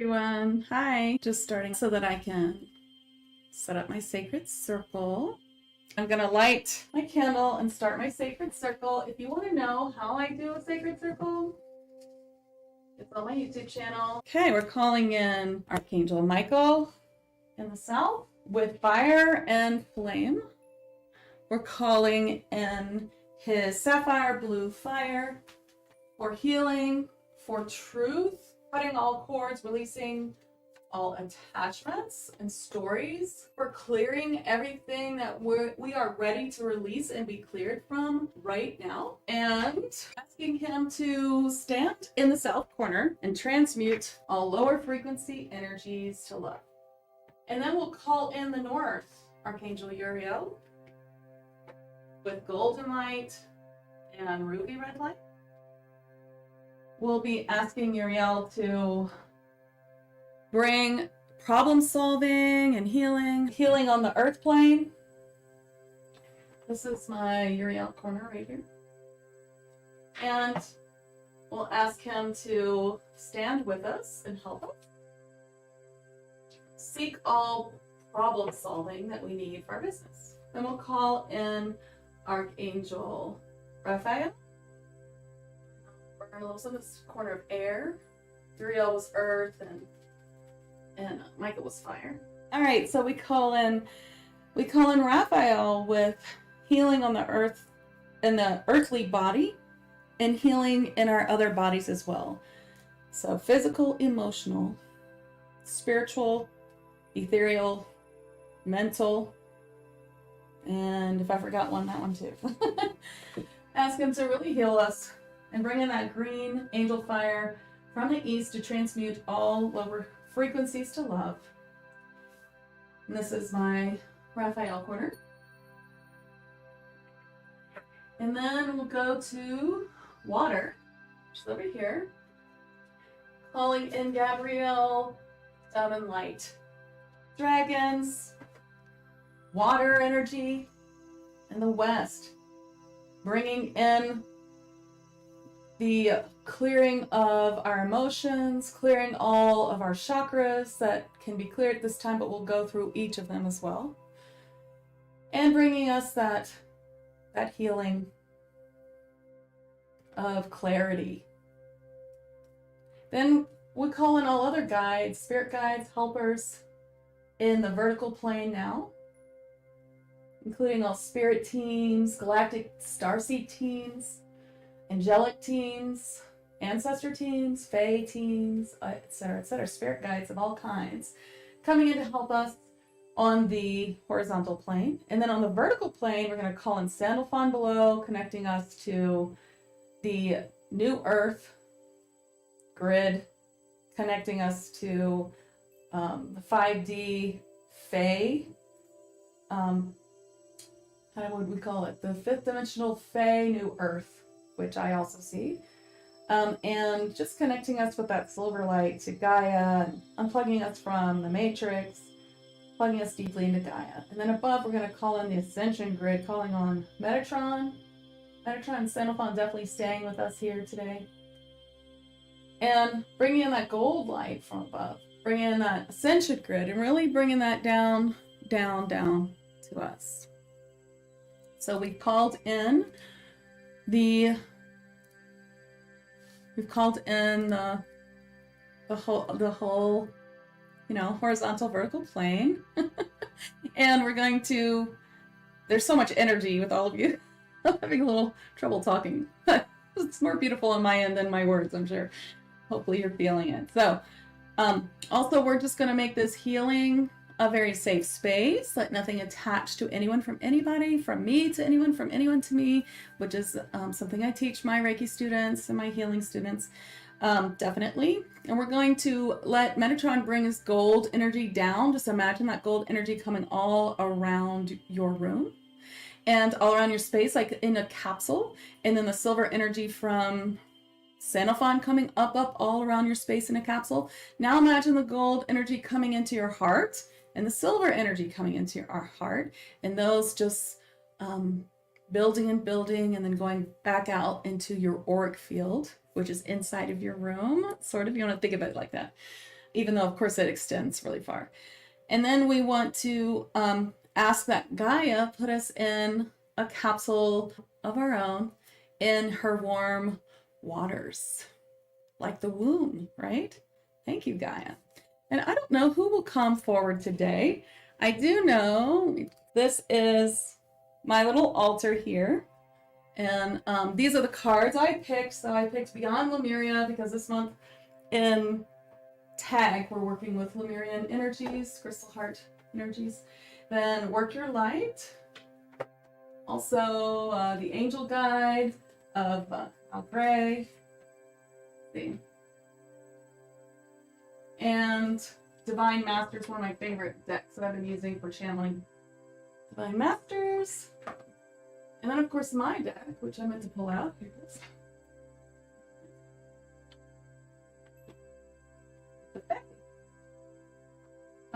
Everyone, hi. Just starting so that I can set up my sacred circle. I'm gonna light my candle and start my sacred circle. If you want to know how I do a sacred circle, it's on my YouTube channel. Okay, we're calling in Archangel Michael in the south with fire and flame. We're calling in his sapphire blue fire for healing, for truth, cutting all cords, releasing all attachments and stories. We're clearing everything that we are ready to release and be cleared from right now. And asking him to stand in the south corner and transmute all lower frequency energies to love. And then we'll call in the north, Archangel Uriel, with golden light and ruby red light. We'll be asking Uriel to bring problem solving and healing on the earth plane. This is my Uriel corner right here. And we'll ask him to stand with us and help us seek all problem solving that we need for our business. Then we'll call in Archangel Raphael. We're going to listen to this corner of air. Uriel was earth and Michael was fire. All right, so we call in Raphael with healing on the earth, in the earthly body, and healing in our other bodies as well. So physical, emotional, spiritual, ethereal, mental, and if I forgot one, that one too. Ask him to really heal us and bring in that green angel fire from the east to transmute all lower frequencies to love. And this is my Raphael corner. And then we'll go to water, which is over here. Calling in Gabrielle, down in light. Dragons, water energy, in the west. Bringing in the clearing of our emotions, clearing all of our chakras that can be cleared at this time, but we'll go through each of them as well. And bringing us that healing of clarity. Then we call in all other guides, spirit guides, helpers in the vertical plane now, including all spirit teams, galactic starseed teams, angelic teams, ancestor teams, fae teams, etc., spirit guides of all kinds, coming in to help us on the horizontal plane. And then on the vertical plane, we're going to call in Sandalphon below, connecting us to the new earth grid, connecting us to the 5D fae, how would we call it? The fifth dimensional fae new earth, which I also see. And just connecting us with that silver light to Gaia, unplugging us from the matrix, plugging us deeply into Gaia. And then above, we're going to call in the Ascension grid, calling on Metatron. Metatron and Sandalphon definitely staying with us here today. And bringing in that gold light from above, bringing in that Ascension grid, and really bringing that down, down, down to us. So we've called in the whole, horizontal vertical plane. And we're going to, there's so much energy with all of you. I'm having a little trouble talking. It's more beautiful on my end than my words, I'm sure. Hopefully you're feeling it. So also we're just going to make this healing a very safe space, let nothing attach to anyone from anybody, from me to anyone, from anyone to me, which is something I teach my Reiki students and my healing students, definitely. And we're going to let Metatron bring his gold energy down. Just imagine that gold energy coming all around your room and all around your space, like in a capsule. And then the silver energy from Sandalphon coming up all around your space in a capsule. Now imagine the gold energy coming into your heart and the silver energy coming into our heart, and those just building and building, and then going back out into your auric field, which is inside of your room, sort of, you want to think of it like that. even though of course it extends really far. And then we want to ask that Gaia put us in a capsule of our own in her warm waters, like the womb, right? Thank you, Gaia. And I don't know who will come forward today. I do know this is my little altar here. And these are the cards I picked. So I picked Beyond Lemuria because this month in Tag, we're working with Lemurian energies, crystal heart energies. Then Work Your Light. Also the Angel Guide of Al Gray. See. And Divine Masters, one of my favorite decks that I've been using for channeling. Divine Masters. And then, of course, my deck, which I meant to pull out. Here it is.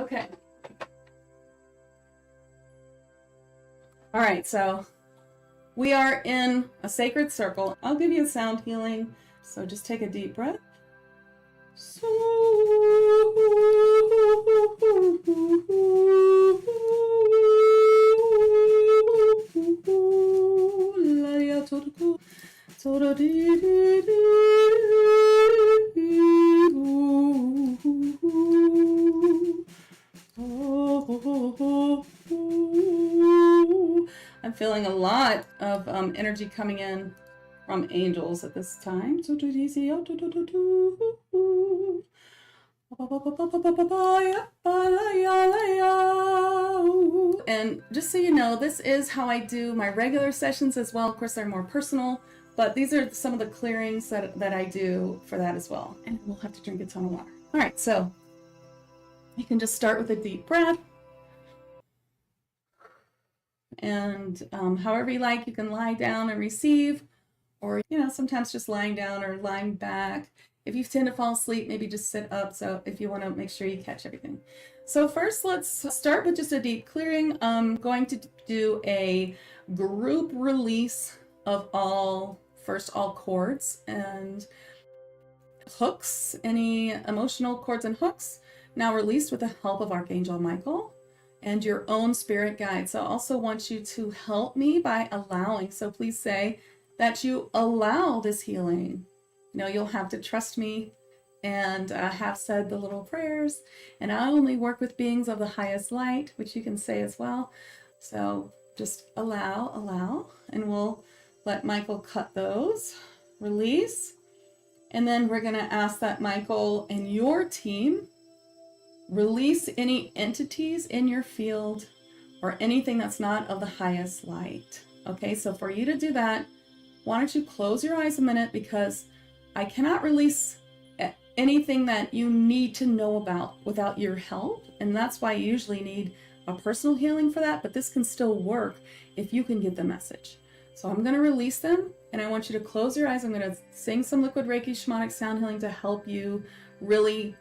Okay. All right, so we are in a sacred circle. I'll give you a sound healing. So just take a deep breath. I'm feeling a lot of energy coming in from angels at this time. And just so you know, this is how I do my regular sessions as well. Of course, they're more personal, but these are some of the clearings that I do for that as well. And we'll have to drink a ton of water. All right, so you can just start with a deep breath. And however you like, you can lie down and receive, or, you know, sometimes just lying down or lying back. If you tend to fall asleep, maybe just sit up. So if you want to make sure you catch everything. So first, let's start with just a deep clearing. I'm going to do a group release of all cords and hooks, any emotional cords and hooks, now released with the help of Archangel Michael and your own spirit guide. So I also want you to help me by allowing. So please say that you allow this healing. You know, you'll have to trust me and have said the little prayers. And I only work with beings of the highest light, which you can say as well. So just allow, and we'll let Michael cut those, release. And then we're going to ask that Michael and your team release any entities in your field or anything that's not of the highest light. Okay, so for you to do that, why don't you close your eyes a minute, because I cannot release anything that you need to know about without your help. And that's why you usually need a personal healing for that, but this can still work if you can get the message. So I'm going to release them, and I want you to close your eyes. I'm going to sing some Liquid Reiki Shamanic Sound Healing to help you really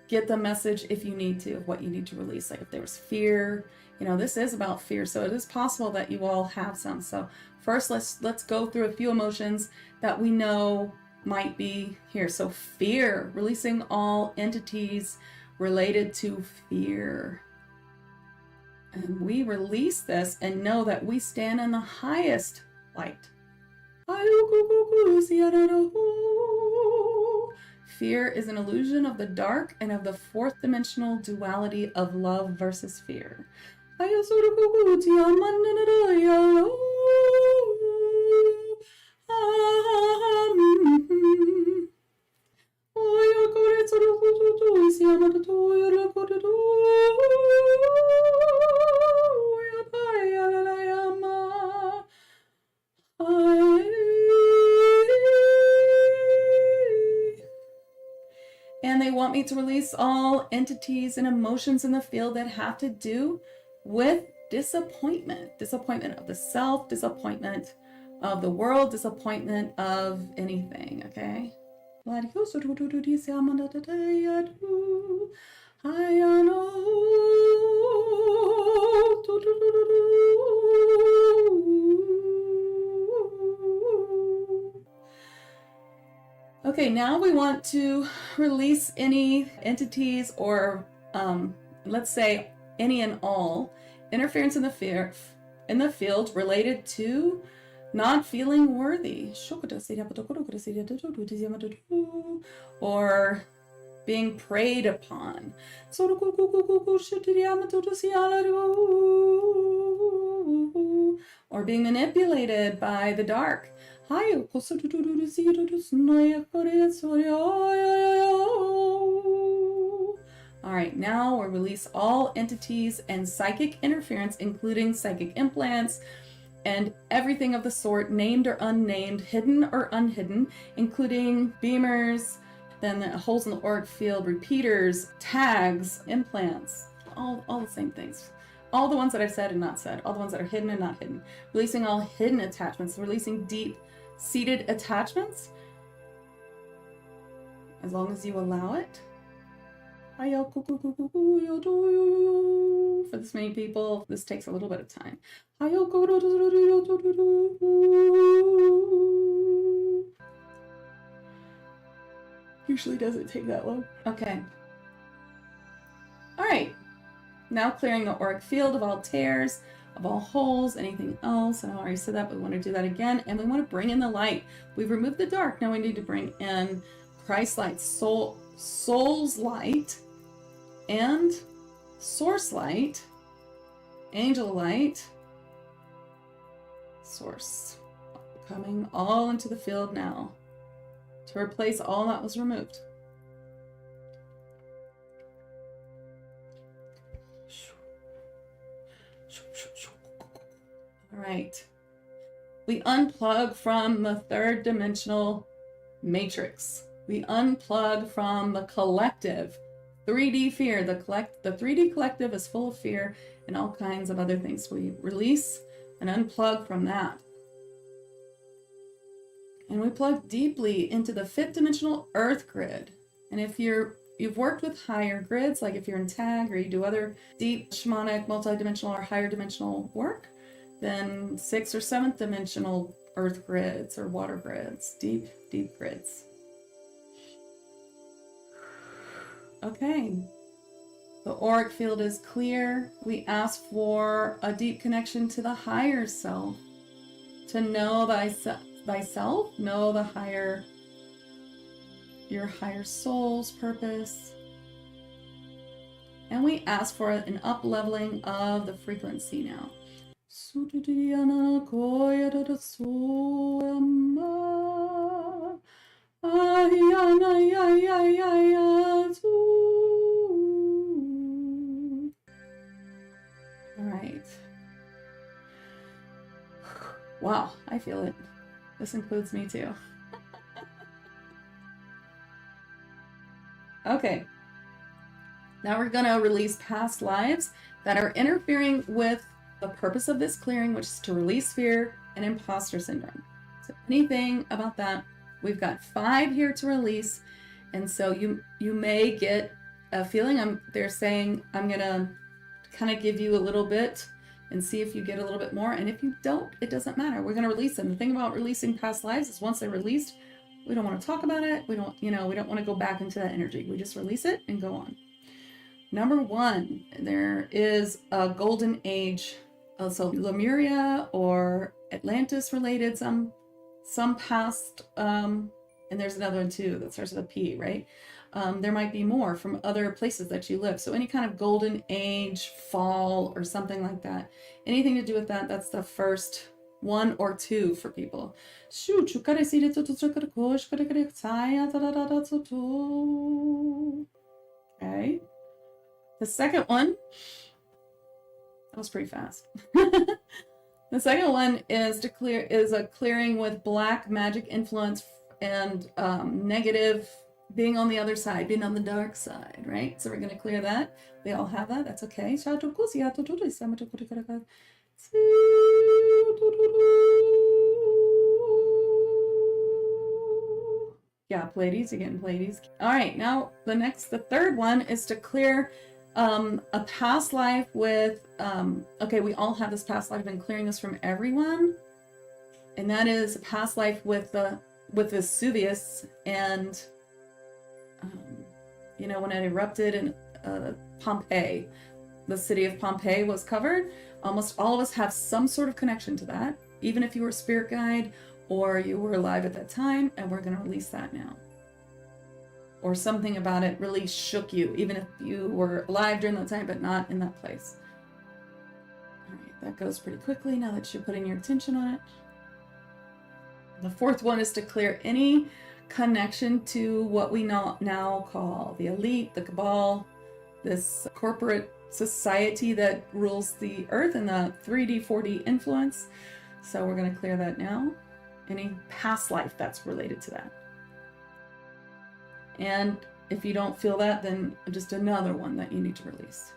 get the message if you need to, of what you need to release. Like if there was fear, you know, this is about fear. So it is possible that you all have some. So first, let's go through a few emotions that we know might be here. So fear, releasing all entities related to fear. And we release this and know that we stand in the highest light. Fear is an illusion of the dark and of the fourth dimensional duality of love versus fear. And they want me to release all entities and emotions in the field that have to do with disappointment. Disappointment of the self, disappointment of the world, disappointment of anything, okay? Okay, now we want to release any entities or let's say any and all interference in the field related to not feeling worthy, or being preyed upon, or being manipulated by the dark. All right, now we'll release all entities and psychic interference, including psychic implants and everything of the sort, named or unnamed, hidden or unhidden, including beamers, then the holes in the auric field, repeaters, tags, implants, all the same things. All the ones that I've said and not said, all the ones that are hidden and not hidden. Releasing all hidden attachments, releasing deep-seated attachments, as long as you allow it. For this many people, this takes a little bit of time. Usually doesn't take that long. Okay. All right. Now clearing the auric field of all tears, of all holes, anything else. And I already said that, but we want to do that again. And we want to bring in the light. We've removed the dark. Now we need to bring in Christ light, soul's light, and source light, angel light, source. Coming all into the field now to replace all that was removed. All right. We unplug from the third dimensional matrix. We unplug from the collective 3D fear. The 3D collective is full of fear and all kinds of other things. We release and unplug from that. And we plug deeply into the fifth dimensional earth grid. And if you've worked with higher grids, like if you're in tag or you do other deep shamanic, multidimensional or higher dimensional work, then 6th or 7th dimensional earth grids or water grids, deep grids. Okay, the auric field is clear. We ask for a deep connection to the higher self, to know thyself, know your higher soul's purpose. And we ask for an up-leveling of the frequency now. All right. Wow, I feel it. This includes me too. Okay. Now we're going to release past lives that are interfering with the purpose of this clearing, which is to release fear and imposter syndrome. So anything about that, we've got 5 here to release. And so you may get a feeling, they're saying, I'm going to kind of give you a little bit and see if you get a little bit more. And if you don't, it doesn't matter. We're going to release them. The thing about releasing past lives is once they're released, we don't want to talk about it. We don't want to go back into that energy. We just release it and go on. Number 1, there is a golden age, also Lemuria or Atlantis related, some past, and there's another one too that starts with a P, right? There might be more from other places that you live. So any kind of golden age, fall, or something like that. Anything to do with that, that's the first 1 or 2 for people. Okay. The second one, that was pretty fast. The second one is a clearing with black magic influence and negative, being on the other side, being on the dark side, right? So we're going to clear that. We all have that. That's okay. Yeah, Pleiades, again, Pleiades. All right, now the third one is to clear a past life with, okay, we all have this past life. I've been clearing this from everyone. And that is a past life with the with Vesuvius, and you know, when it erupted in Pompeii, the city of Pompeii was covered. Almost all of us have some sort of connection to that, even if you were a spirit guide or you were alive at that time, and we're going to release that now. Or something about it really shook you, even if you were alive during that time, but not in that place. All right, that goes pretty quickly now that you're putting your attention on it. The fourth one is to clear any connection to what we now call the elite, the cabal, this corporate society that rules the earth and the 3D, 4D influence. So we're going to clear that now. Any past life that's related to that. And if you don't feel that, then just another one that you need to release.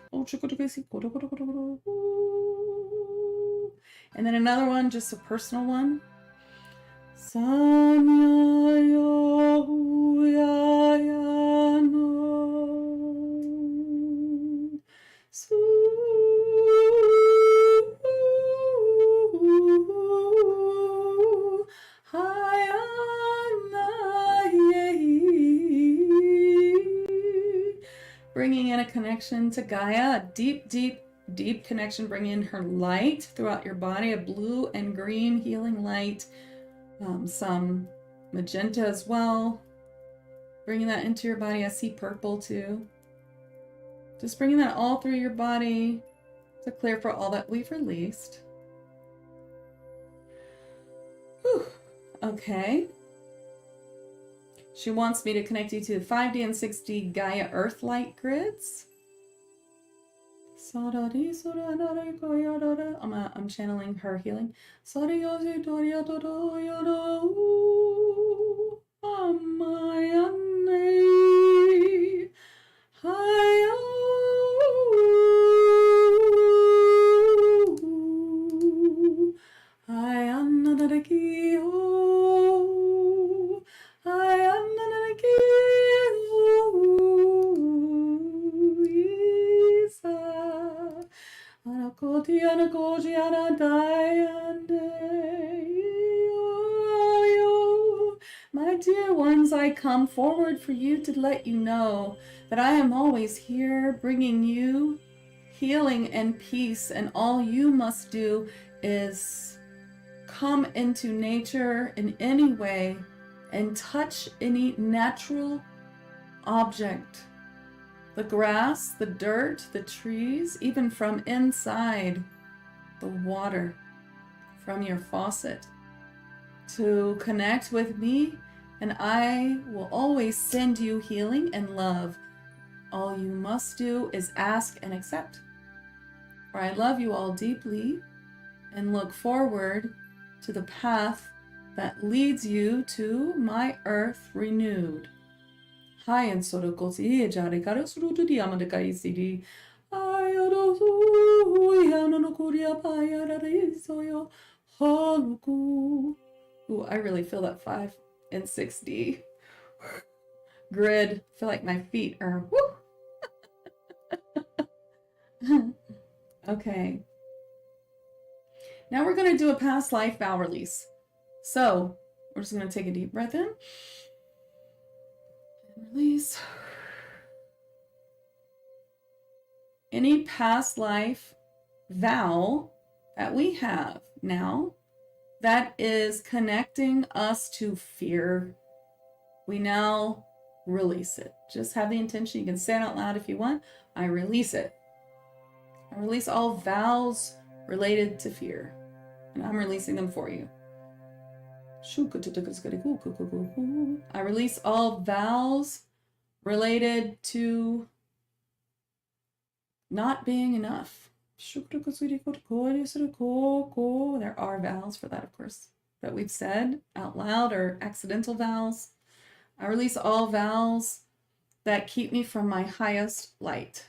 And then another one, just a personal one. Bringing in a connection to Gaia, a deep, deep, deep connection, bringing in her light throughout your body, a blue and green healing light, some magenta as well. Bringing that into your body. I see purple too. Just bringing that all through your body to clear for all that we've released. Whew. Okay. She wants me to connect you to 5D and 6D Gaia Earth light grids. I'm channeling her healing. My dear ones, I come forward for you to let you know that I am always here bringing you healing and peace, and all you must do is come into nature in any way and touch any natural object. The grass, the dirt, the trees, even from inside the water, from your faucet, to connect with me, and I will always send you healing and love. All you must do is ask and accept. For I love you all deeply and look forward to the path that leads you to my earth renewed. Hi, and Sorokosi, Jarikara Surudi Amadakai City. Ooh, I really feel that 5 and 6D grid. I feel like my feet are woo. Okay. Now we're going to do a past life vow release. So we're just going to take a deep breath in and release. Any past life vow that we have now that is connecting us to fear, we now release it. Just have the intention. You can say it out loud if you want. I release it. I release all vows related to fear, and I'm releasing them for you. I release all vows related to not being enough. There are vows for that, of course, that we've said out loud or accidental vows. I release all vows that keep me from my highest light.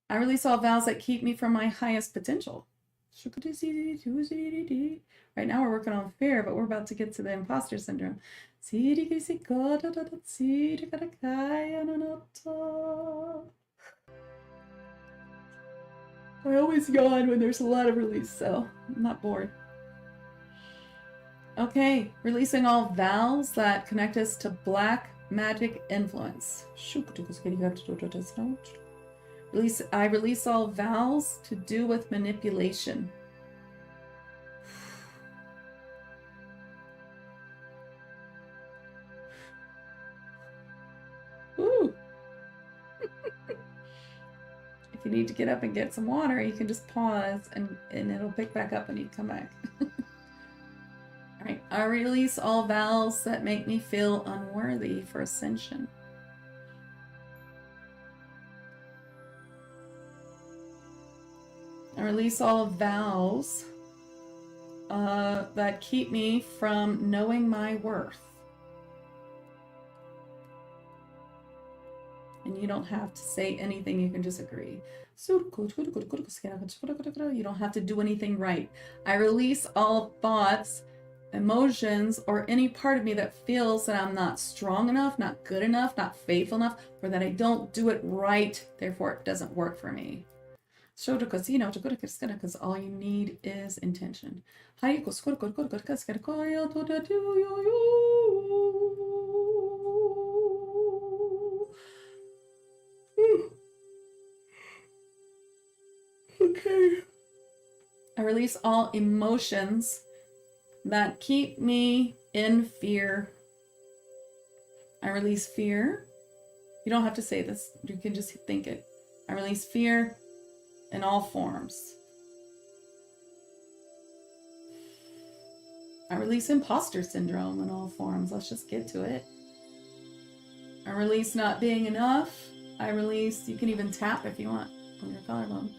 I release all vows that keep me from my highest potential. Right now we're working on fear, but we're about to get to the imposter syndrome. I always yawn when there's a lot of release, so I'm not bored. Okay, releasing all vows that connect us to black magic influence. I release all vows to do with manipulation. Ooh. If you need to get up and get some water, you can just pause and it'll pick back up when you come back. All right, I release all vows that make me feel unworthy for ascension. I release all vows that keep me from knowing my worth. And you don't have to say anything, you can just agree. You don't have to do anything right. I release all thoughts, emotions, or any part of me that feels that I'm not strong enough, not good enough, not faithful enough, or that I don't do it right, therefore it doesn't work for me. Because all you need is intention. Okay. I release all emotions that keep me in fear. I release fear. You don't have to say this. You can just think it. I release fear in all forms. I release imposter syndrome in all forms. Let's just get to it. I release not being enough. I release, you can even tap if you want on your collarbone.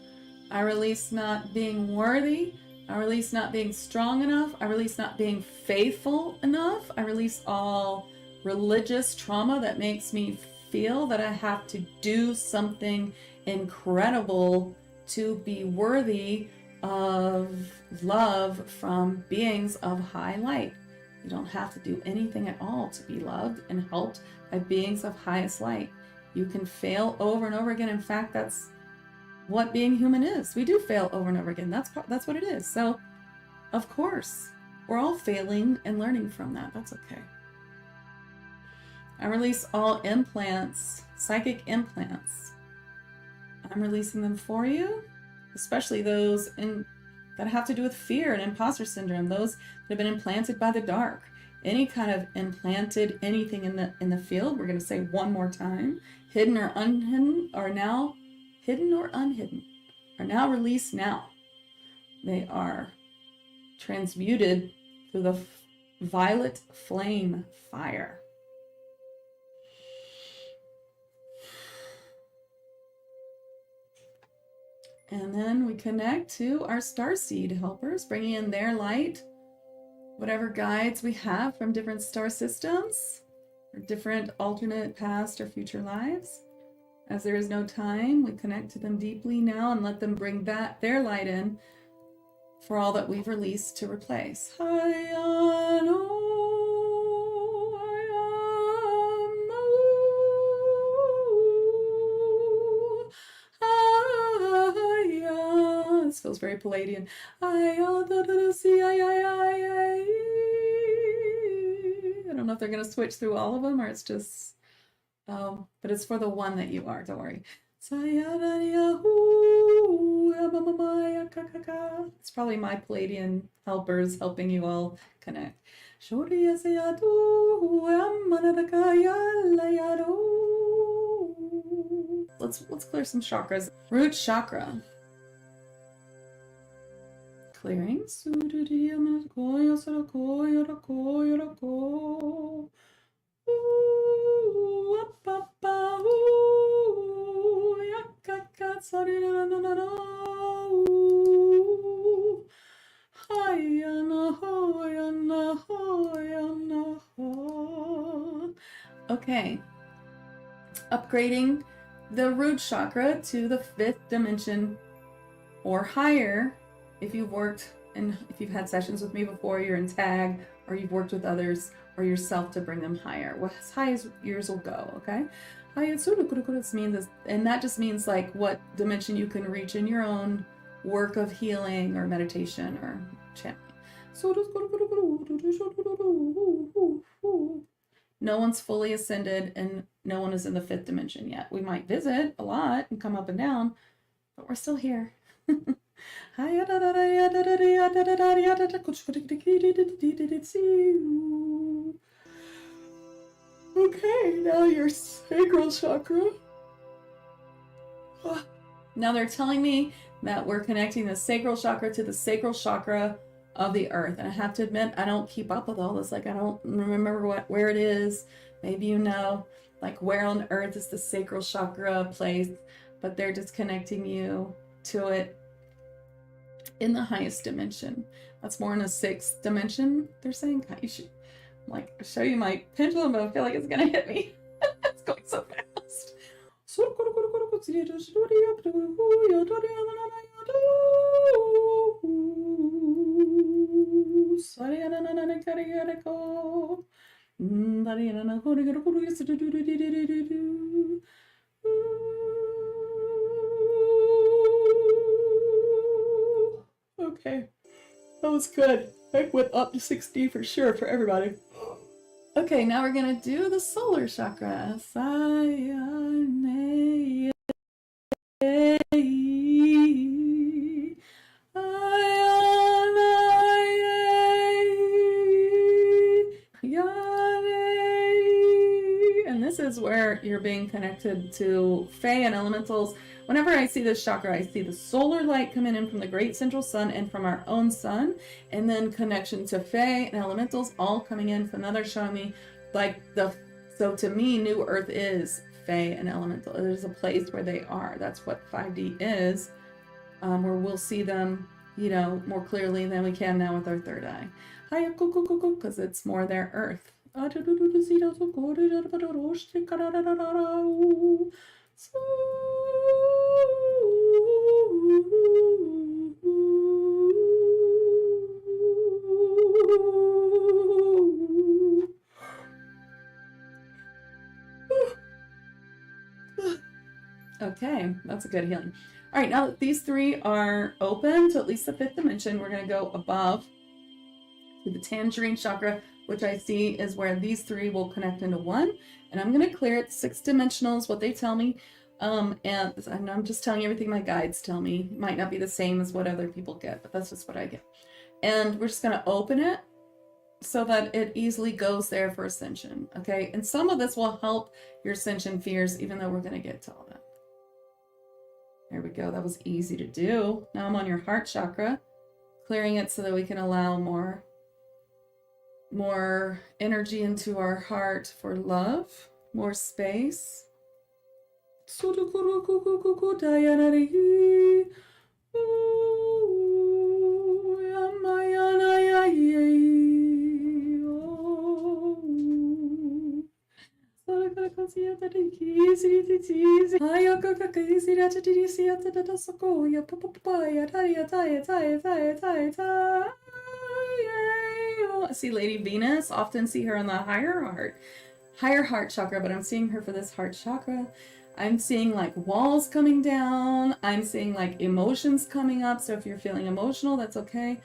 I release not being worthy. I release not being strong enough. I release not being faithful enough. I release all religious trauma that makes me feel that I have to do something incredible to be worthy of love from beings of high light. You don't have to do anything at all to be loved and helped by beings of highest light. You can fail over and over again. In fact, that's what being human is. We do fail over and over again. That's what it is. So, of course, we're all failing and learning from that. That's okay. I release all implants, psychic implants. I'm releasing them for you, especially those that have to do with fear and imposter syndrome, those that have been implanted by the dark. Any kind of implanted anything in the field, we're going to say one more time, hidden or unhidden, are now hidden or unhidden, are now released now. They are transmuted through the violet flame fire. And then we connect to our Starseed helpers, bringing in their light, whatever guides we have from different star systems, or different alternate past or future lives. As there is no time, we connect to them deeply now and let them bring their light in for all that we've released to replace. This feels very Palladian. I don't know if they're going to switch through all of them or it's just, but it's for the one that you are, don't worry. It's probably my Palladian helpers helping you all connect. Let's clear some chakras. Root chakra. Clearing. Okay. Upgrading the root chakra to the 5th dimension or higher. If you've worked and if you've had sessions with me before, you're in tag, or you've worked with others or yourself to bring them higher. Well, as high as yours will go, okay? Means, and that just means like what dimension you can reach in your own work of healing or meditation or channeling. No one's fully ascended and no one is in the 5th dimension yet. We might visit a lot and come up and down, but we're still here. Okay, now your sacral chakra. Now they're telling me that we're connecting the sacral chakra to the sacral chakra of the earth. And I have to admit, I don't keep up with all this. Like, I don't remember where it is. Maybe you know, like, where on earth is the sacral chakra placed, but they're just connecting you to it in the highest dimension. That's more in the 6th dimension, they're saying. You should, like, show you my pendulum, but I feel like it's gonna hit me. It's going so fast. Okay, that was good. I went up to 6D for sure for everybody. Okay, now we're gonna do the solar chakra. And this is where you're being connected to Fae and elementals. Whenever I see this chakra, I see the solar light coming in from the great central sun and from our own sun, and then connection to Fae and elementals all coming in from another, showing me like so to me, New Earth is Fae and elemental. There's a place where they are. That's what 5D is, where we'll see them, you know, more clearly than we can now with our third eye. Because it's more their Earth. Okay, that's a good healing. All right, now that these 3 are open to at least the 5th dimension, we're going to go above to the tangerine chakra, which I see is where these 3 will connect into one. And I'm going to clear it. 6 dimensional is what they tell me. And I'm just telling you everything my guides tell me. It might not be the same as what other people get, but that's just what I get. And we're just going to open it so that it easily goes there for ascension. Okay, and some of this will help your ascension fears, even though we're going to get to all that. There we go. That was easy to do. Now I'm on your heart chakra, clearing it so that we can allow more energy into our heart for love, more space. I see Lady Venus, often see her in the higher heart chakra, but I'm seeing her for this heart chakra. I'm seeing like walls coming down. I'm seeing like emotions coming up. So if you're feeling emotional, that's okay.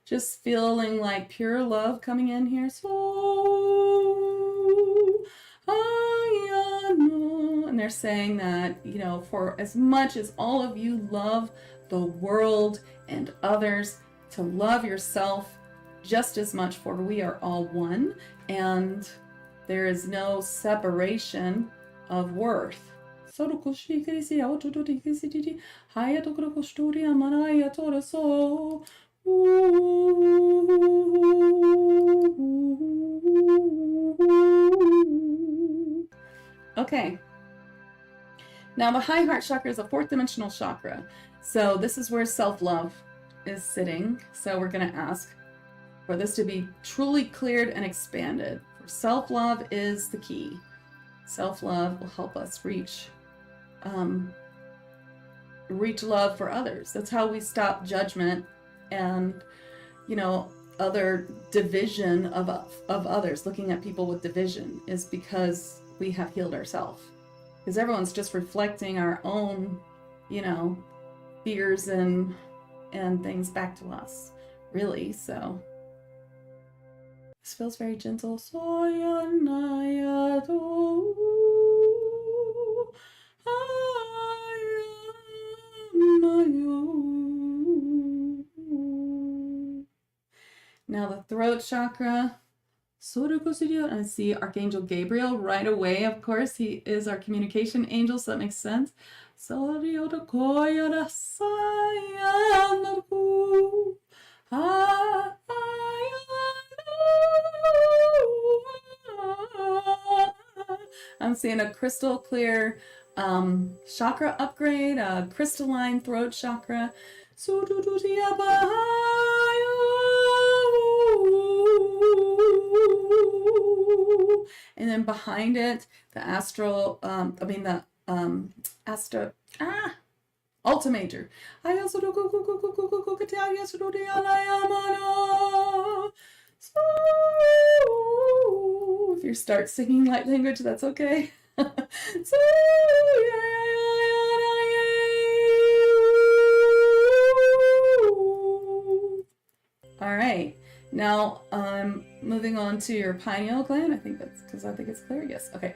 Just feeling like pure love coming in here. And they're saying that, you know, for as much as all of you love the world and others, to love yourself just as much, for we are all one, and there is no separation of worth. Okay. Now the high heart chakra is a 4th dimensional chakra. So this is where self-love is sitting. So we're going to ask for this to be truly cleared and expanded. For self-love is the key. Self-love will help us reach love for others. That's how we stop judgment and, you know, other division of others. Looking at people with division is because we have healed ourselves. Because everyone's just reflecting our own, you know, fears and things back to us, really. So this feels very gentle. Now the throat chakra. I see Archangel Gabriel right away, of course. He is our communication angel, so that makes sense. I'm seeing a crystal clear chakra upgrade, a crystalline throat chakra. And then behind it, the astral, Alta Major. If you start singing light language, that's okay. All right. Now I'm moving on to your pineal gland. I think that's because I think it's clear. Yes. Okay.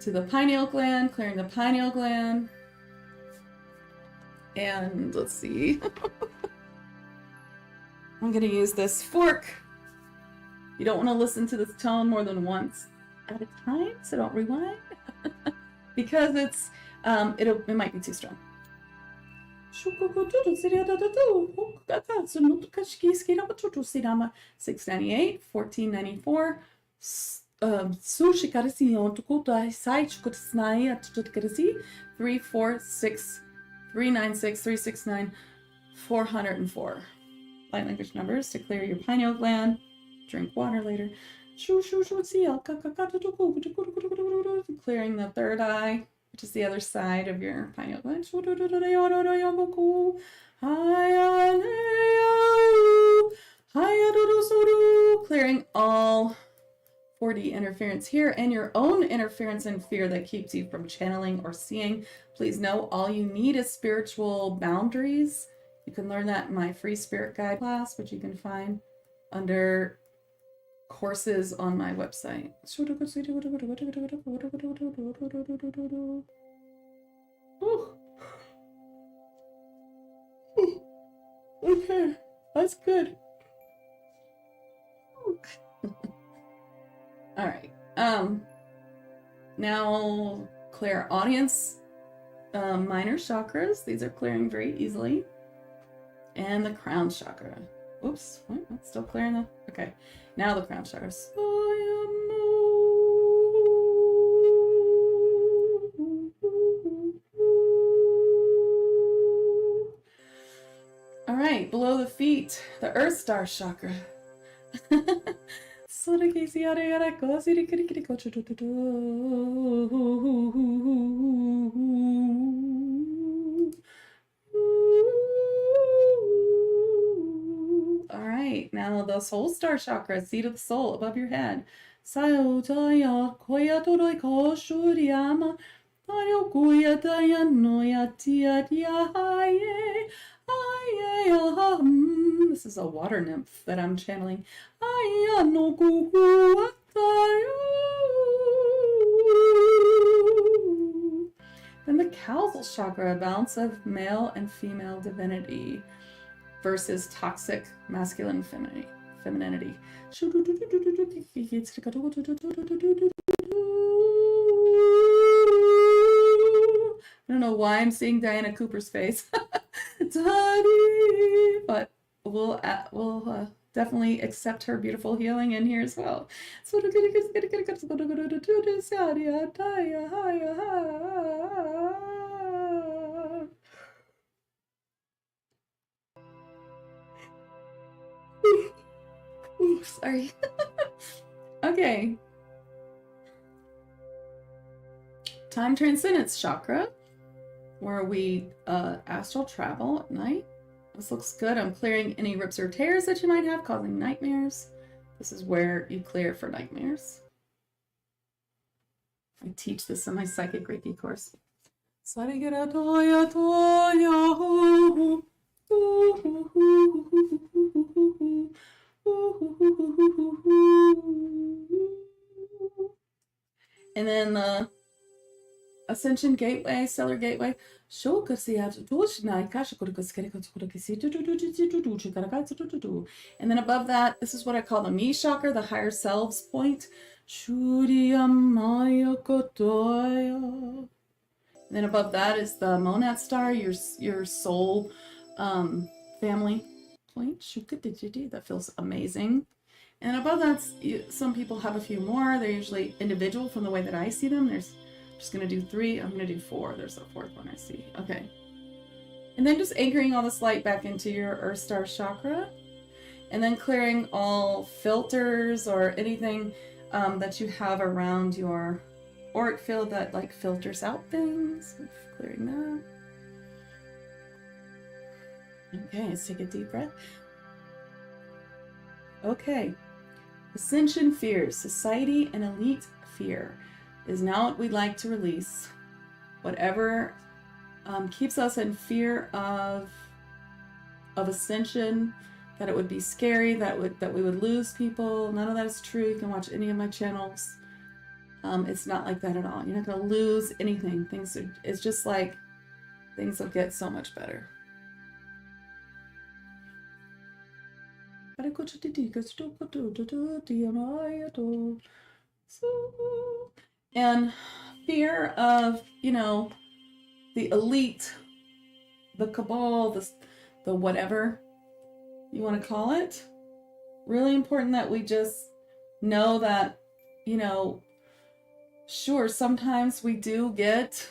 To the pineal gland, clearing the pineal gland. And let's see. I'm going to use this fork. You don't want to listen to this tone more than once at a time, so don't rewind. Because it's it might be too strong. 698, 1494. 346, 396, 369, 404. Light language numbers to clear your pineal gland. Drink water later. Clearing the third eye, which is the other side of your pineal gland. Clearing all 4D interference here and your own interference and fear that keeps you from channeling or seeing. Please know all you need is spiritual boundaries. You can learn that in my free spirit guide class, which you can find under courses on my website. Okay, that's good. All right. Now clear audience minor chakras. These are clearing very easily. And the crown chakra. Oops, what? That's still clearing the. Okay, now the crown chakra. All right, below the feet, the Earth Star chakra. All right, now the soul star chakra, seat of the soul above your head. This is a water nymph that I'm channeling. Then the causal chakra, a balance of male and female divinity versus toxic masculine femininity. I don't know why I'm seeing Diana Cooper's face, but we'll definitely accept her beautiful healing in here as well. Ooh, sorry. Okay. Time transcendence chakra, where we astral travel at night. This looks good. I'm clearing any rips or tears that you might have causing nightmares. This is where you clear for nightmares. I teach this in my psychic Reiki course. Sarigera toya toya hoo. And then the Ascension Gateway, Stellar Gateway. And then above that, this is what I call the me chakra, the higher selves point. And then above that is the monad star, your soul family point. That feels amazing. And above that, some people have a few more. They're usually individual from the way that I see them. I'm just going to do 3. I'm going to do 4. There's a 4th one I see. Okay. And then just anchoring all this light back into your Earth Star chakra. And then clearing all filters or anything that you have around your auric field that like filters out things. Clearing that. Okay, let's take a deep breath. Okay. Ascension fears, society and elite fear is now what we'd like to release. Whatever keeps us in fear of ascension, that it would be scary, that we would lose people. None of that is true. You can watch any of my channels. It's not like that at all. You're not going to lose anything. It's just like things will get so much better. And fear of, the elite, the cabal, the whatever you want to call it. Really important that we just know that, sure, sometimes we do get,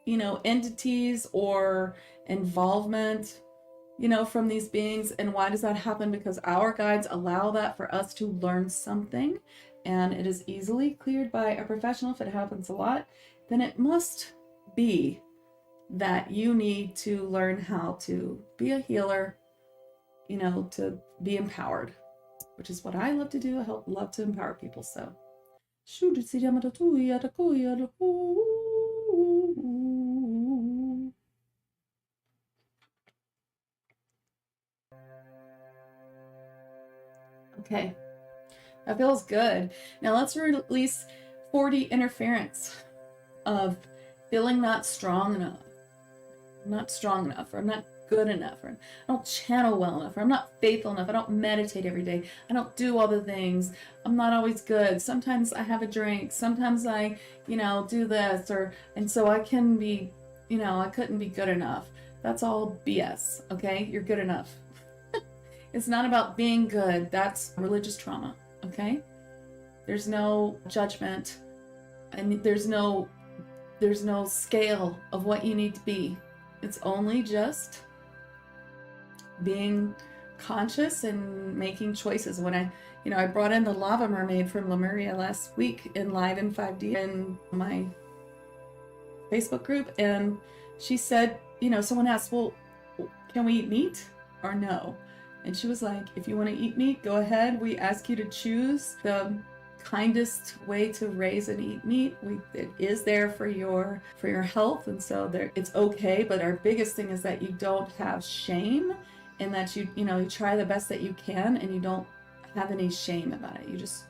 entities or involvement, from these beings. And why does that happen? Because our guides allow that for us to learn something, and it is easily cleared by a professional. If it happens a lot, then it must be that you need to learn how to be a healer, to be empowered, which is what I love to do. I love to empower people. So okay, that feels good. Now let's release 40 interference of feeling not strong enough, or I'm not good enough, or I don't channel well enough, or I'm not faithful enough, I don't meditate every day, I don't do all the things, I'm not always good, sometimes I have a drink, sometimes I, do this, and so I can be, I couldn't be good enough. That's all BS, okay? You're good enough. It's not about being good. That's religious trauma, okay? There's no judgment, and there's no scale of what you need to be. It's only just being conscious and making choices. When I brought in the lava mermaid from Lemuria last week in live in 5D in my Facebook group, and she said, someone asked, well, can we eat meat or no? And she was like, if you want to eat meat, go ahead. We ask you to choose the kindest way to raise and eat meat. It is there for your health, and so it's okay. But our biggest thing is that you don't have shame, and that you try the best that you can, and you don't have any shame about it. You just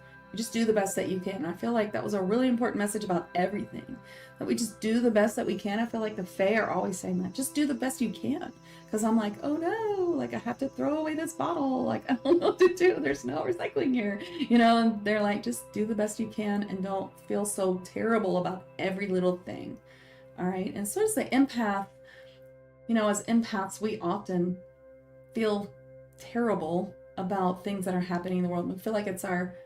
do the best that you can. And I feel like that was a really important message about everything, that we just do the best that we can. I feel like the Fae are always saying that, just do the best you can. Because I'm like, oh no, like I have to throw away this bottle. Like, I don't know what to do. There's no recycling here, and they're like, just do the best you can and don't feel so terrible about every little thing. All right. And so as the empath, as empaths, we often feel terrible about things that are happening in the world. We feel like it's our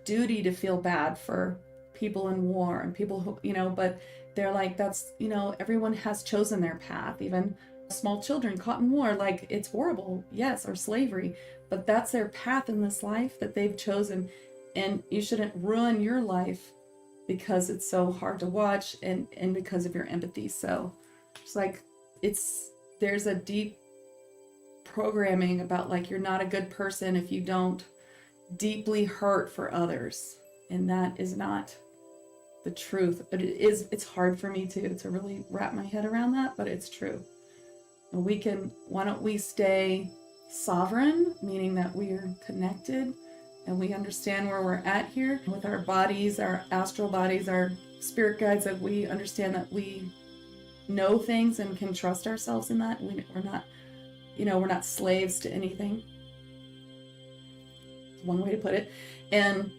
duty to feel bad for people in war and people who, but they're like, that's, everyone has chosen their path, even small children caught in war. Like, it's horrible, yes, or slavery, but that's their path in this life that they've chosen, and you shouldn't ruin your life because it's so hard to watch and because of your empathy. So it's like, there's a deep programming about like, you're not a good person if you don't deeply hurt for others, and that is not the truth. But it's hard for me to really wrap my head around that, but it's true. And why don't we stay sovereign, meaning that we are connected and we understand where we're at here with our bodies, our astral bodies, our spirit guides, that we understand that we know things and can trust ourselves in that. We're not, we're not slaves to anything. One way to put it. And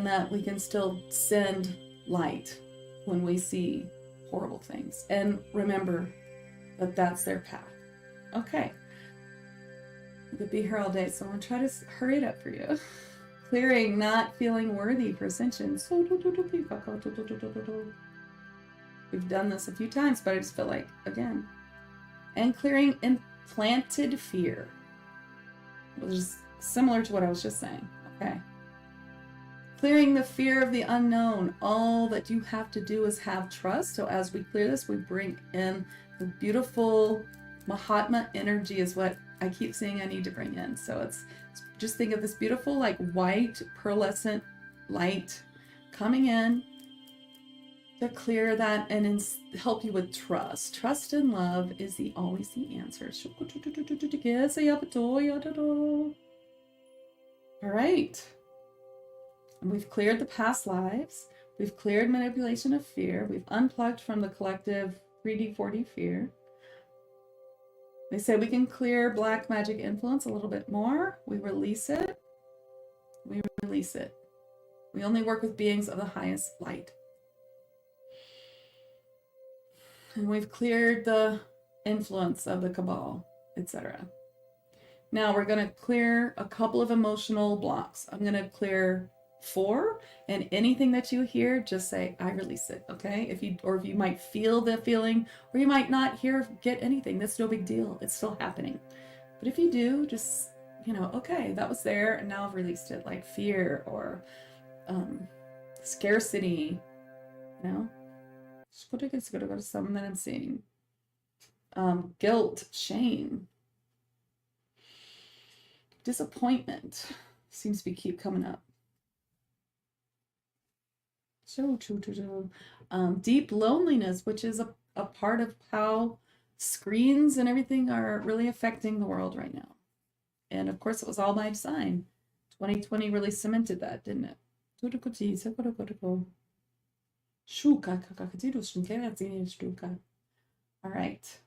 that we can still send light when we see horrible things. And remember that that's their path. Okay. We could be here all day, so I'm going to try to hurry it up for you. Clearing not feeling worthy for ascension. We've done this a few times, but I just feel like, again. And clearing implanted fear, which is similar to what I was just saying. Okay. Clearing the fear of the unknown. All that you have to do is have trust. So as we clear this, we bring in the beautiful Mahatma energy is what I keep saying I need to bring in. So it's just think of this beautiful, like white pearlescent light coming in to clear that and help you with trust. Trust and love is always the answer. All right. And we've cleared the past lives. We've cleared manipulation of fear. We've unplugged from the collective 3D, 4D fear. They say we can clear black magic influence a little bit more. We release it. We release it. We only work with beings of the highest light. And we've cleared the influence of the cabal, etc. Now we're going to clear a couple of emotional blocks. I'm going to clear 4, and anything that you hear, just say, I release it, okay? If you might feel the feeling, or you might not get anything, that's no big deal. It's still happening. But if you do, just, okay, that was there, and now I've released it, like fear or scarcity, Just go to something that I'm seeing. Guilt, shame, disappointment seems to keep coming up. Deep loneliness, which is a part of how screens and everything are really affecting the world right now. And of course, it was all by design. 2020 really cemented that, didn't it? All right.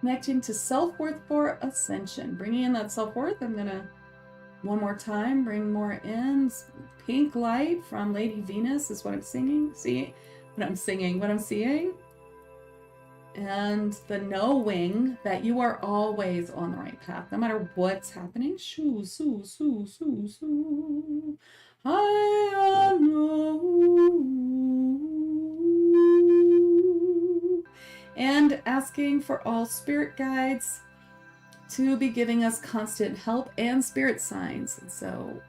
Connecting to self-worth for ascension. Bringing in that self-worth, I'm going to one more time, bring more in. Pink light from Lady Venus is what I'm singing. What I'm seeing. And the knowing that you are always on the right path, no matter what's happening. I know. And asking for all spirit guides to be giving us constant help and spirit signs. And so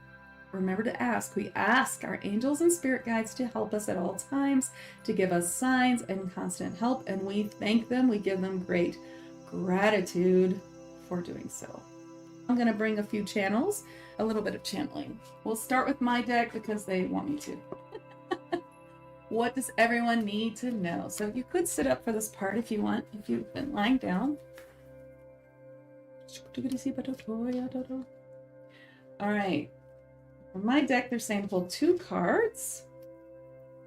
remember to ask. We ask our angels and spirit guides to help us at all times, to give us signs and constant help, and we thank them. We give them great gratitude for doing so. I'm going to bring a few channels, a little bit of channeling. We'll start with my deck because they want me to. What does everyone need to know? So you could sit up for this part if you want, if you've been lying down. All right. For my deck, they're saying pull 2 cards.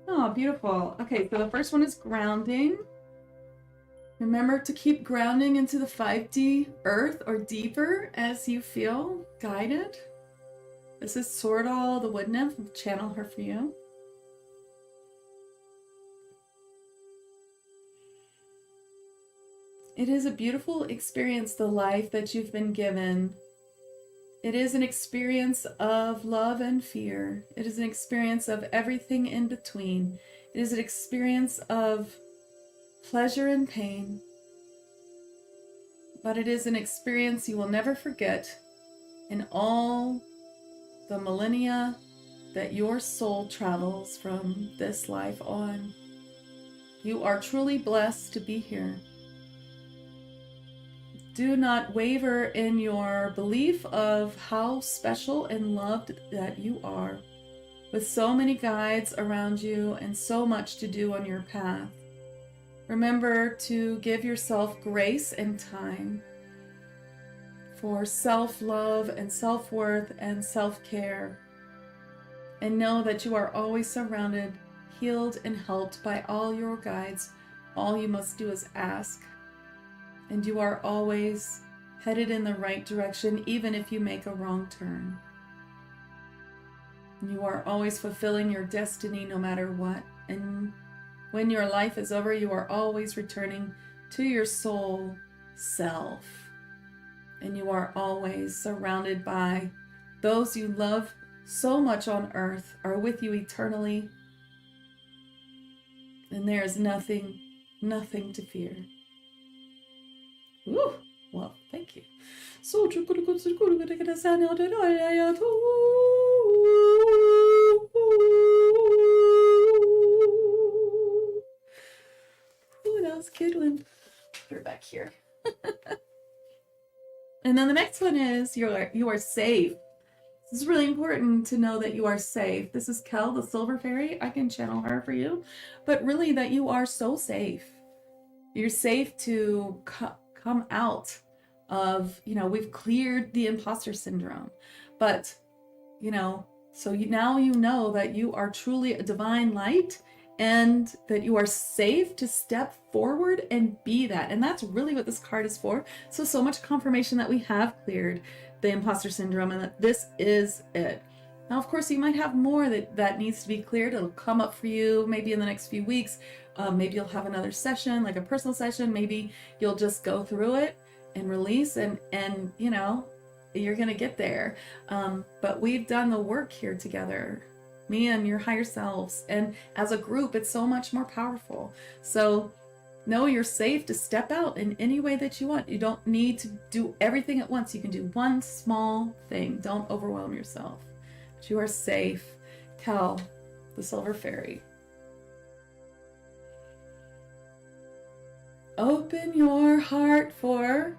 Oh, beautiful. Okay, so the first one is grounding. Remember to keep grounding into the 5D earth or deeper as you feel guided. This is Sordal, the wood nymph. I'll channel her for you. It is a beautiful experience, the life that you've been given. It is an experience of love and fear. It is an experience of everything in between. It is an experience of pleasure and pain. But it is an experience you will never forget in all the millennia that your soul travels from this life on. You are truly blessed to be here. Do not waver in your belief of how special and loved that you are, with so many guides around you and so much to do on your path. Remember to give yourself grace and time for self-love and self-worth and self-care. And know that you are always surrounded, healed, and helped by all your guides. All you must do is ask. And you are always headed in the right direction, even if you make a wrong turn. You are always fulfilling your destiny no matter what. And when your life is over, you are always returning to your soul self. And you are always surrounded by those you love so much on earth, are with you eternally. And there is nothing to fear. Ooh, well, thank you. So ooh, that was a good one. Put her back here. And then the next one is you are safe. This is really important to know that you are safe. This is Kel, the Silver Fairy. I can channel her for you. But really that you are so safe. You're safe to come out of, we've cleared the imposter syndrome. But, so now you know that you are truly a divine light and that you are safe to step forward and be that. And that's really what this card is for. So much confirmation that we have cleared the imposter syndrome and that this is it. Now, of course, you might have more that needs to be cleared. It'll come up for you maybe in the next few weeks. Maybe you'll have another session, like a personal session. Maybe you'll just go through it and release and you're going to get there. But we've done the work here together, me and your higher selves. And as a group, it's so much more powerful. So know you're safe to step out in any way that you want. You don't need to do everything at once. You can do one small thing. Don't overwhelm yourself. But you are safe. Kel, the Silver Fairy. Open your heart, for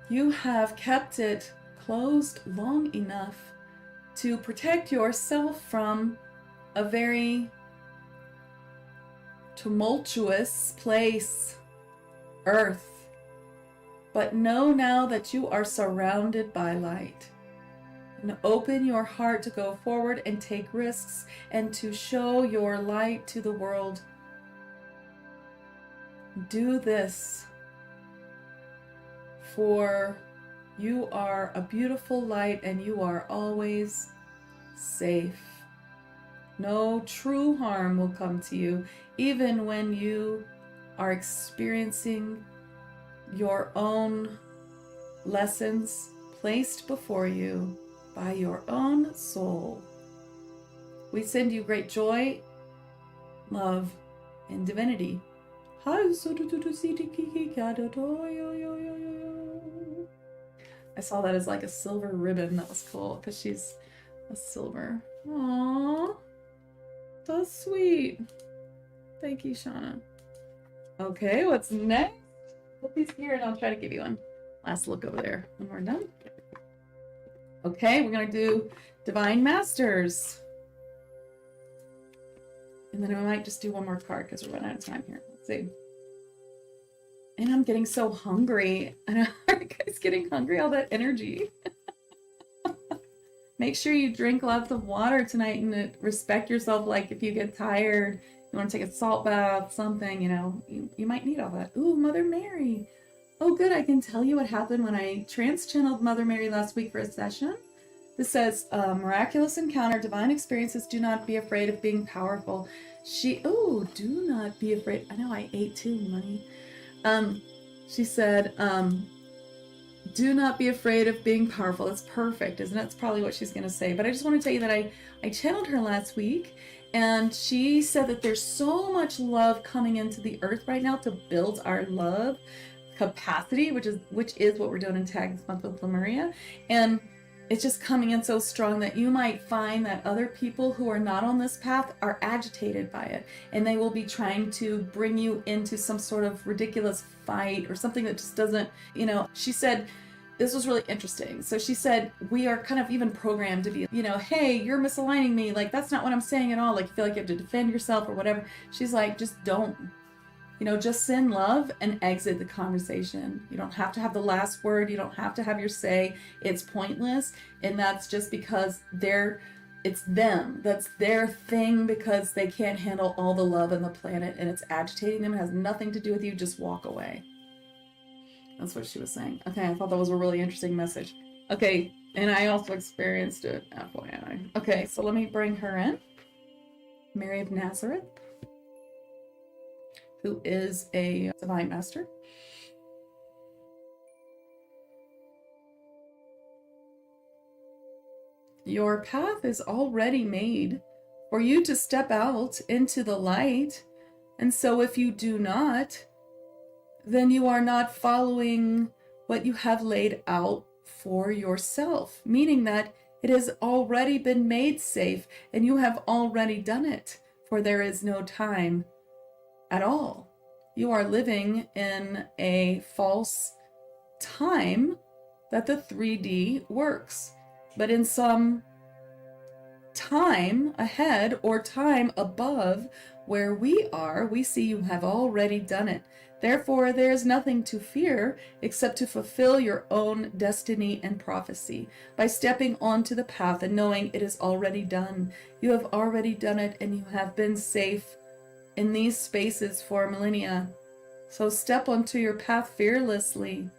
you have kept it closed long enough to protect yourself from a very tumultuous place, Earth. But know now that you are surrounded by light. And open your heart to go forward and take risks and to show your light to the world. Do this, for you are a beautiful light and you are always safe. No true harm will come to you, even when you are experiencing your own lessons placed before you by your own soul. We send you great joy, love, and divinity. I saw that as like a silver ribbon. That was cool because she's a silver. Aww. So sweet. Thank you, Shauna. Okay, what's next? Put these here and I'll try to give you one last look over there when we're done. Okay, we're going to do Divine Masters. And then I might just do one more card because we're running out of time here. Let's see. And I'm getting so hungry. I know, are you guys getting hungry? All that energy. Make sure you drink lots of water tonight and respect yourself. Like if you get tired, you want to take a salt bath, something, you might need all that. Ooh, Mother Mary. Oh, good. I can tell you what happened when I trance channeled Mother Mary last week for a session. This says, miraculous encounter, divine experiences. Do not be afraid of being powerful. Do not be afraid. I know I ate too, money. She said, do not be afraid of being powerful. That's perfect, isn't it? That's probably what she's going to say. But I just want to tell you that I channeled her last week, and she said that there's so much love coming into the earth right now to build our love capacity, which is what we're doing in Tag this month with Lemuria. And it's just coming in so strong that you might find that other people who are not on this path are agitated by it, and they will be trying to bring you into some sort of ridiculous fight or something that just doesn't, you know. She said, this was really interesting. So she said, we are kind of even programmed to be, you know, hey, you're misaligning me. Like, that's not what I'm saying at all. Like, you feel like you have to defend yourself or whatever. She's like, just don't. You know, just send love and exit the conversation. You don't have to have the last word. You don't have to have your say. It's pointless. And that's just because it's them. That's their thing, because they can't handle all the love on the planet and it's agitating them. It has nothing to do with you. Just walk away. That's what she was saying. Okay, I thought that was a really interesting message. Okay, and I also experienced it, FYI. Okay, so let me bring her in. Mary of Nazareth, who is a divine master. Your path is already made for you to step out into the light. And so if you do not, then you are not following what you have laid out for yourself, meaning that it has already been made safe and you have already done it, for there is no time at all. You are living in a false time that the 3D works, but in some time ahead or time above where we are, we see you have already done it. Therefore, there is nothing to fear except to fulfill your own destiny and prophecy by stepping onto the path and knowing it is already done. You have already done it and you have been safe in these spaces for millennia. So step onto your path fearlessly.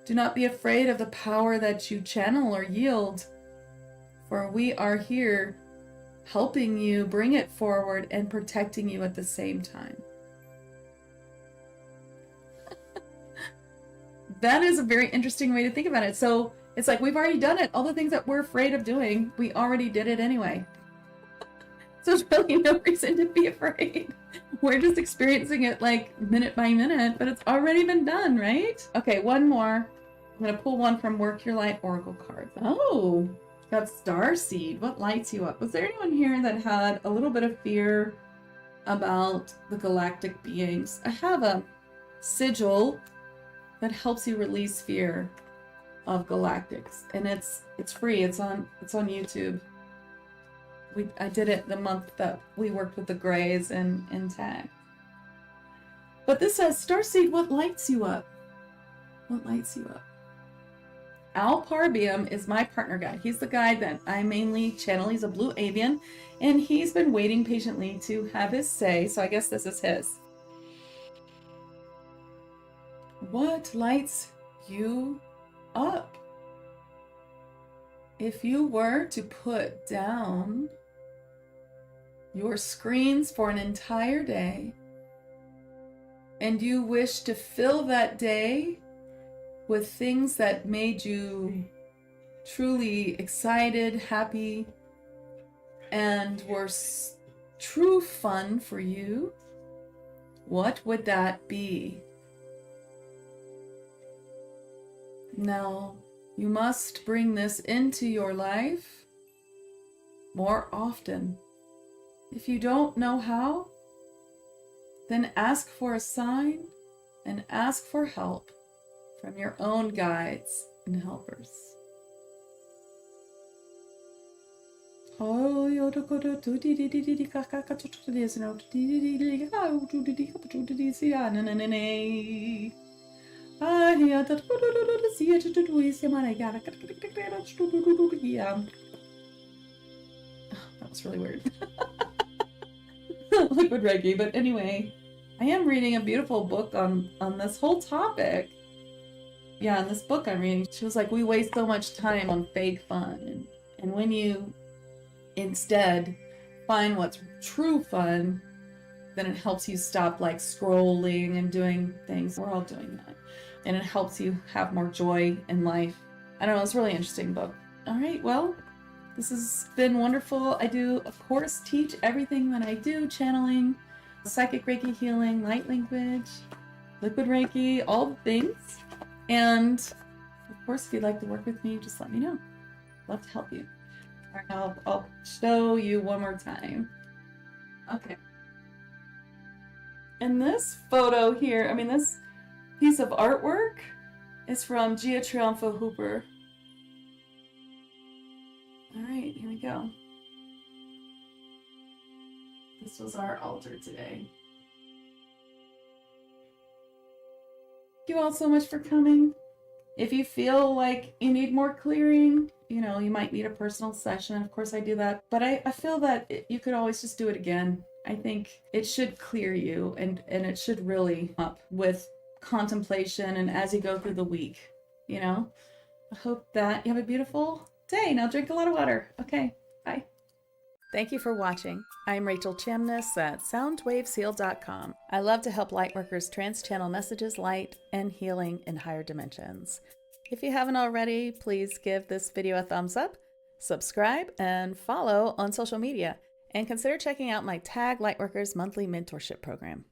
Do not be afraid of the power that you channel or yield, for we are here helping you bring it forward and protecting you at the same time. That is a very interesting way to think about it. So it's like, we've already done it. All the things that we're afraid of doing, we already did it anyway. So there's really no reason to be afraid. We're just experiencing it like minute by minute, but it's already been done, right? Okay, one more. I'm going to pull one from Work Your Light Oracle cards. Oh, got Starseed. What lights you up? Was there anyone here that had a little bit of fear about the galactic beings? I have a sigil that helps you release fear of galactics, and it's free. It's on YouTube. I did it the month that we worked with the Greys in tag. But this says, Starseed, what lights you up? What lights you up? Al Parbium is my partner guy. He's the guy that I mainly channel. He's a blue avian, and he's been waiting patiently to have his say, so I guess this is his. What lights you up? If you were to put down your screens for an entire day, and you wish to fill that day with things that made you truly excited, happy, and were true fun for you, what would that be? Now, you must bring this into your life more often. If you don't know how, then ask for a sign and ask for help from your own guides and helpers. That was really weird. Liquid Reiki, but anyway, I am reading a beautiful book on this whole topic. Yeah, in this book I'm reading, she was like, we waste so much time on fake fun, and when you instead find what's true fun, then it helps you stop like scrolling and doing things. We're all doing that. And it helps you have more joy in life. I don't know, it's a really interesting book. All right, well, this has been wonderful. I do, of course, teach everything that I do, channeling, psychic Reiki healing, light language, liquid Reiki, all the things. And of course, if you'd like to work with me, just let me know. Love to help you. All right, I'll show you one more time. Okay. And this photo here, I mean, this piece of artwork is from Gia Triunfo Hooper. All right, here we go. This was our altar today. Thank you all so much for coming. If you feel like you need more clearing, you know, you might need a personal session. Of course, I do that. But I feel that you could always just do it again. I think it should clear you, and it should really up with contemplation and as you go through the week, you know? I hope that you have a beautiful day. Now drink a lot of water. Okay, bye. Thank you for watching. I'm Rachel Chamness at soundwavesheal.com. I love to help lightworkers trans-channel messages, light, and healing in higher dimensions. If you haven't already, please give this video a thumbs up, subscribe, and follow on social media. And consider checking out my Tag Lightworkers monthly mentorship program.